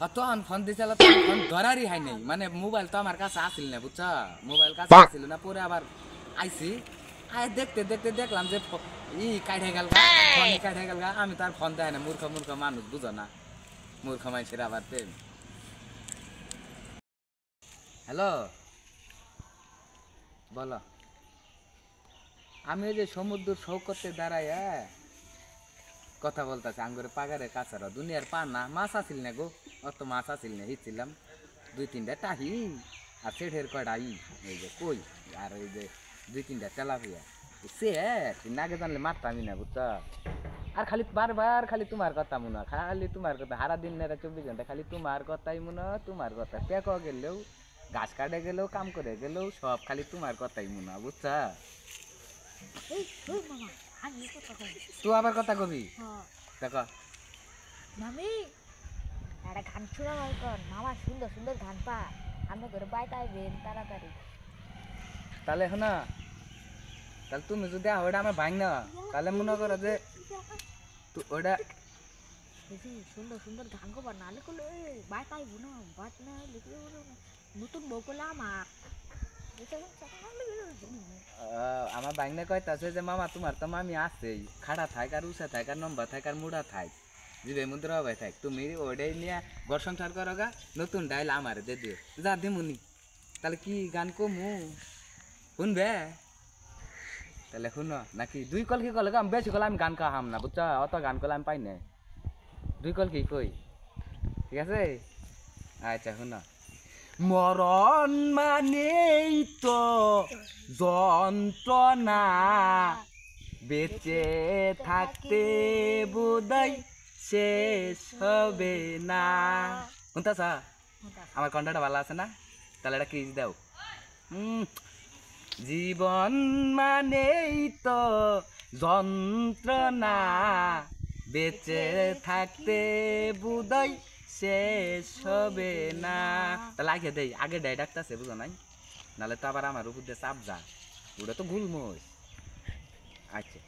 তখন ফোন দিছিল তখন ফোন ধরারই হয় নাই মানে মোবাইল তো আমার কাছে আসিল না বুঝছ মোবাইল কাছে আসিল না পরে আবার আইছি আয় দেখতে দেখতে দেখলাম যে কাটে গেল ফোন কাটে গেল আমি তো আর ফোন দেয় না মূর্খ মূর্খ মানুষ বুঝো না মূর্খ মানুষের আবার প্রেম হ্যালো বলো আমি ওই যে সমুদ্র সৈকতে দাঁড়াই কথা বলতেছে আঙ্গুরে পাগারে কাছাড়া দুনিয়ার পা না মাছ আসিল না গো অত মাছ আসিল না হিচ্ছিলাম 2-3টা টাহি আর সেঠের কয়টাই এই যে কই আর ওই যে 2-3টা তেলাপিয়া সে নাগে জানলে মারতামই না বুঝছ আর খালি বারবার খালি তোমার কথা মনে খালি তোমার কথা সারা দিন 24 ঘন্টা খালি তোমার কথাই মনে তোমার কথা পেক গেলেও গাছ কাটে গেলেও কাম করে গেলেও সব খালি তোমার কথাই মনে বুঝছ তুই আবার কথা কবি দেখো মামি একটা গান শোনা কর মামা সুন্দর সুন্দর গান পা আমরা করে বাইতে আইবেন তাড়াতাড়ি তাহলে এখন তাহলে তুমি যদি ওটা আমার ভাই না তাহলে মনে করো যে ওটা সুন্দর সুন্দর গান কর নাহলে করলে বাইতে আইব না বাত না লিখে নতুন বউ করলে আমার বাইকনে কইতাছে যে মামা তোমার তো মামি আছেই খাড়া থাক আর উষা থাক আর নম্বা থাক আর মুড়া থাক জিবে মুদ্রা হবাই থাক তুমি ওটাই নিয়ে ঘর সংসার করো গা নতুন ডাইল আমারে দে দিও যা দিমুনি তাহলে কি গান কমু শুনবে তাহলে শুন নাকি 2 কল কি কলে আমি বেশি কলে আমি গান খাহাম না বুঝছ অত গান করলে আমি পাই না 2 কল কি কই ঠিক আছে আচ্ছা শুন মরণ মানেই তো যন্ত্রণা বেঁচে থাকতে বোধহয় শেষ হবে না শুনতাছ আমার কণ্ঠটা ভালো আছে না তাহলে এটা কি দাও জীবন মানেই তো যন্ত্রণা বেঁচে থাকতে বোধহয় শেষ হবে না তাহলে আগে দেই আগে দেয় ডাক্তারছে বুঝো নাই নাহলে তো আবার আমার উপর দিয়ে চাপ যা ওটা তো গুলমোস আচ্ছা